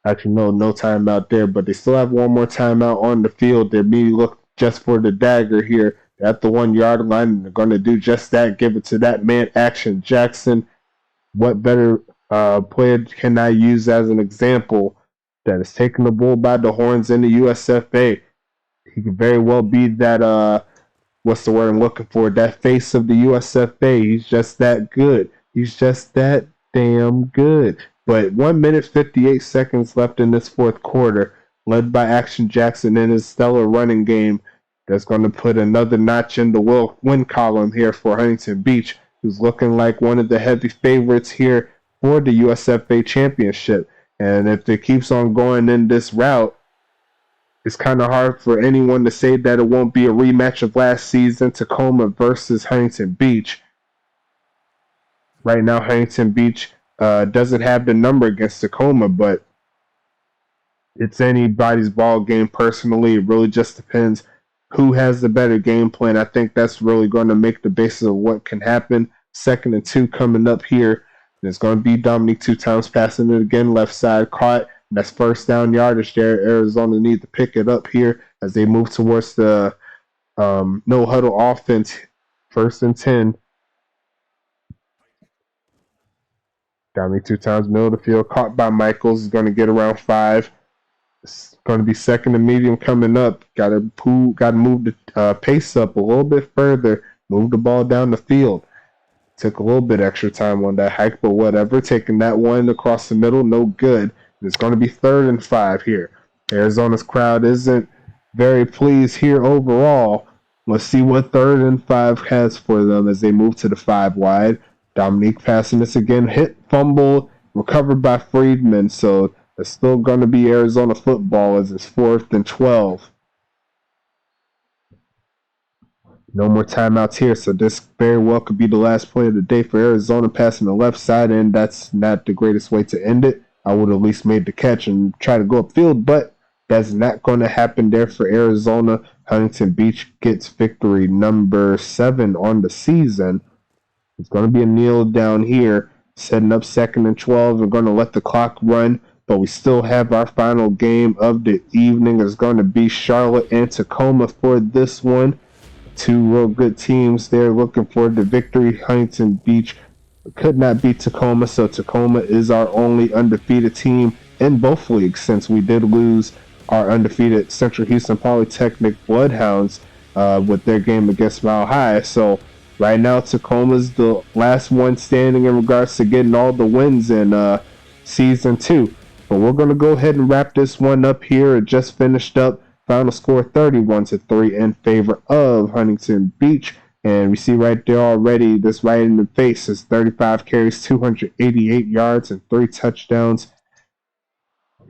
A: Actually, no timeout there, but they still have one more timeout on the field. They're being looked just for the dagger here at the 1-yard line. And they're going to do just that. Give it to that man, Action Jackson. What better player can I use as an example that is taking the bull by the horns in the USFA? He could very well be that, what's the word I'm looking for? That face of the USFA. He's just that good. He's just that damn good. But 1 minute, 58 seconds left in this 4th quarter, led by Action Jackson in his stellar running game. That's going to put another notch in the win column here for Huntington Beach, who's looking like one of the heavy favorites here for the USFA championship. And if it keeps on going in this route, it's kind of hard for anyone to say that it won't be a rematch of last season, Tacoma versus Huntington Beach. Right now, Huntington Beach doesn't have the number against Tacoma, but it's anybody's ball game personally. It really just depends who has the better game plan. I think that's really going to make the basis of what can happen. 2nd and 2 coming up here. And it's going to be Dominic 2 times passing it again, left side caught. That's first down yardage there. Arizona need to pick it up here as they move towards the no huddle offense. 1st and 10. Dominic 2 times middle of the field, caught by Michaels. Is going to get around 5. It's going to be 2nd and medium coming up. Got to move the pace up a little bit further. Move the ball down the field. Took a little bit extra time on that hike, but whatever. Taking that one across the middle, no good. It's going to be 3rd and 5 here. Arizona's crowd isn't very pleased here overall. Let's see what 3rd and 5 has for them as they move to the 5 wide. Dominique passing this again. Hit, fumble, recovered by Friedman, so it's still going to be Arizona football as it's 4th and 12. No more timeouts here, so this very well could be the last play of the day for Arizona, passing the left side, and that's not the greatest way to end it. I would have at least made the catch and try to go upfield, but that's not going to happen there for Arizona. Huntington Beach gets victory number 7 on the season. It's going to be a kneel down here, setting up 2nd and 12. We're going to let the clock run, but we still have our final game of the evening. It's going to be Charlotte and Tacoma for this one. 2 real good teams there looking for the victory. Huntington Beach could not beat Tacoma, so Tacoma is our only undefeated team in both leagues since we did lose our undefeated Central Houston Polytechnic Bloodhounds with their game against Mile High. So right now Tacoma's the last one standing in regards to getting all the wins in Season 2. But we're going to go ahead and wrap this one up here. It just finished up. Final score 31-3 in favor of Huntington Beach. And we see right there already, this right in the face is 35 carries, 288 yards, and 3 touchdowns.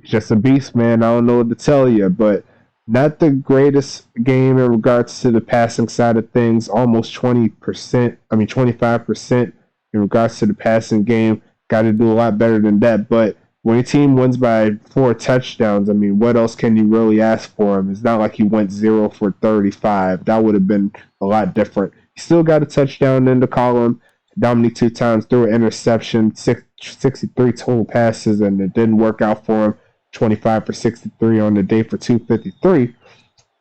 A: Just a beast, man. I don't know what to tell you, but not the greatest game in regards to the passing side of things. Almost 25% in regards to the passing game. Got to do a lot better than that, but when your team wins by 4 touchdowns, I mean, what else can you really ask for him? It's not like he went 0 for 35. That would have been a lot different. He still got a touchdown in the column. Dominique 2 times, threw an interception, 63 total passes, and it didn't work out for him. 25 for 63 on the day for 253.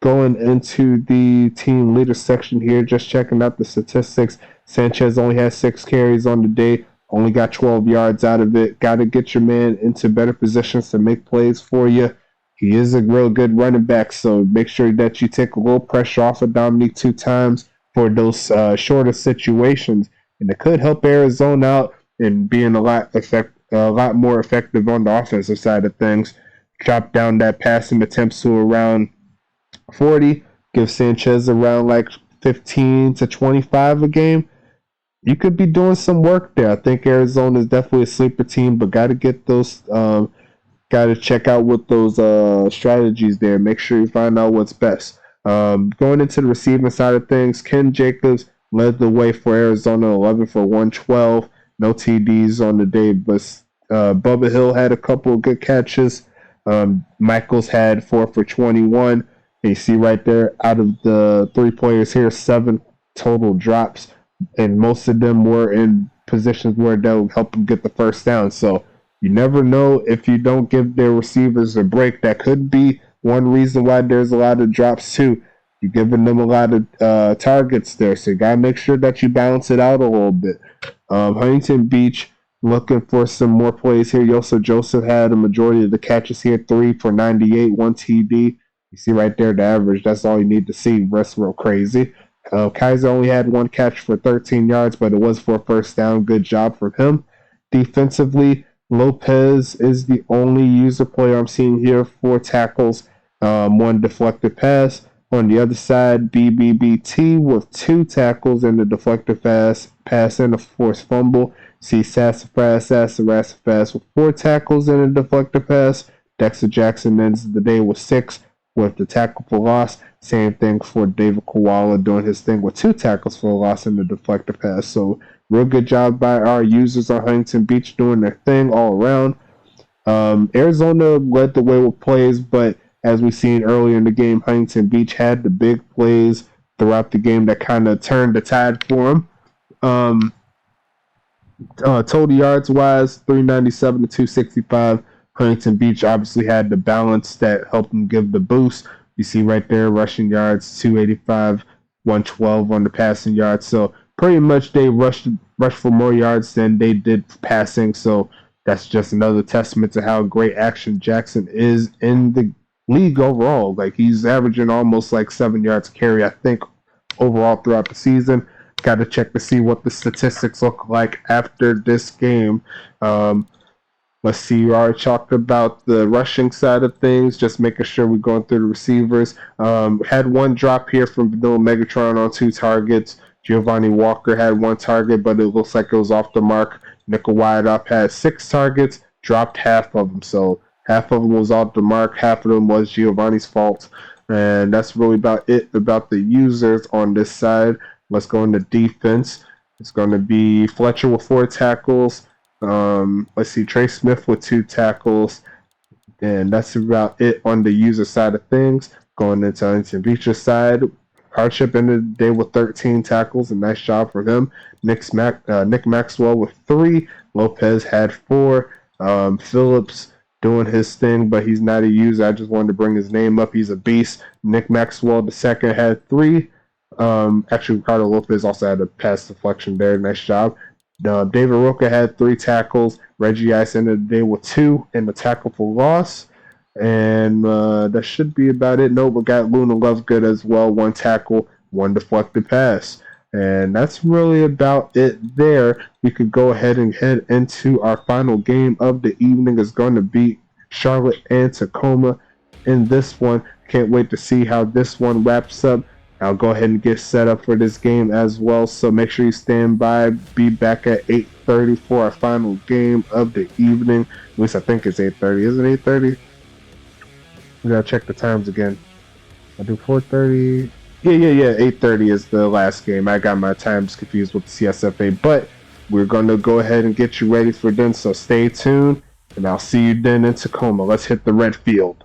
A: Going into the team leader section here, just checking out the statistics. Sanchez only has 6 carries on the day. Only got 12 yards out of it. Got to get your man into better positions to make plays for you. He is a real good running back, so make sure that you take a little pressure off of Dominique 2 times for those shorter situations. And it could help Arizona out in being a lot more effective on the offensive side of things. Drop down that passing attempts to around 40. Give Sanchez around like 15 to 25 a game. You could be doing some work there. I think Arizona is definitely a sleeper team, but got to get those, got to check out what those strategies there. Make sure you find out what's best. Going into the receiving side of things, Ken Jacobs led the way for Arizona, 11 for 112. No TDs on the day, but Bubba Hill had a couple of good catches. Michaels had 4 for 21. And you see right there, out of the 3 players here, 7 total drops. And most of them were in positions where they'll help them get the first down. So you never know if you don't give their receivers a break. That could be one reason why there's a lot of drops too. You're giving them a lot of targets there. So you got to make sure that you balance it out a little bit. Huntington Beach looking for some more plays here. Yosa Joseph had a majority of the catches here. 3 for 98, 1 TD. You see right there the average. That's all you need to see. Rest real crazy. Kaiser only had 1 catch for 13 yards, but it was for a first down. Good job from him. Defensively, Lopez is the only user player I'm seeing here. 4 tackles, 1 deflected pass. On the other side, BBBT with 2 tackles and a deflected pass and a forced fumble. See Sassafras with 4 tackles and a deflected pass. Dexter Jackson ends the day with 6 with the tackle for loss. Same thing for David Koala doing his thing with 2 tackles for a loss and the deflected pass. So real good job by our users on Huntington Beach doing their thing all around. Arizona led the way with plays, but as we've seen earlier in the game, Huntington Beach had the big plays throughout the game that kind of turned the tide for them. Total yards wise, 397 to 265. Huntington Beach obviously had the balance that helped them give the boost. You see right there, rushing yards, 285, 112 on the passing yards. So pretty much they rushed for more yards than they did passing. So that's just another testament to how great Action Jackson is in the league overall. Like, he's averaging almost like 7 yards a carry, I think, overall throughout the season. Got to check to see what the statistics look like after this game. Let's see, we already talked about the rushing side of things, just making sure we're going through the receivers. Had 1 drop here from Vanilla Megatron on 2 targets. Giovanni Walker had 1 target, but it looks like it was off the mark. Nickel wideoff had 6 targets, dropped half of them. So half of them was off the mark, half of them was Giovanni's fault. And that's really about it about the users on this side. Let's go into defense. It's going to be Fletcher with 4 tackles. Let's see, Trey Smith with 2 tackles. And that's about it on the user side of things. Going into Huntington Beach's side, Hardship ended the day with 13 tackles. A nice job for him. Nick Maxwell with 3. Lopez had 4. Phillips doing his thing, but he's not a user. I just wanted to bring his name up. He's a beast. Nick Maxwell II had 3. Actually, Ricardo Lopez also had a pass deflection there. Nice job. David Roca had 3 tackles. Reggie Ice ended the day with 2 and a tackle for loss. And that should be about it. No, we got Luna Lovegood as well. 1 tackle, 1 deflected pass. And that's really about it there. We could go ahead and head into our final game of the evening. It's going to be Charlotte and Tacoma in this one. Can't wait to see how this one wraps up. I'll go ahead and get set up for this game as well. So make sure you stand by. Be back at 8:30 for our final game of the evening. At least I think it's 8:30. Is it 8:30? We gotta check the times again. I do 4:30. Yeah. 8:30 is the last game. I got my times confused with the CSFA, but we're gonna go ahead and get you ready for then. So stay tuned, and I'll see you then in Tacoma. Let's hit the red field.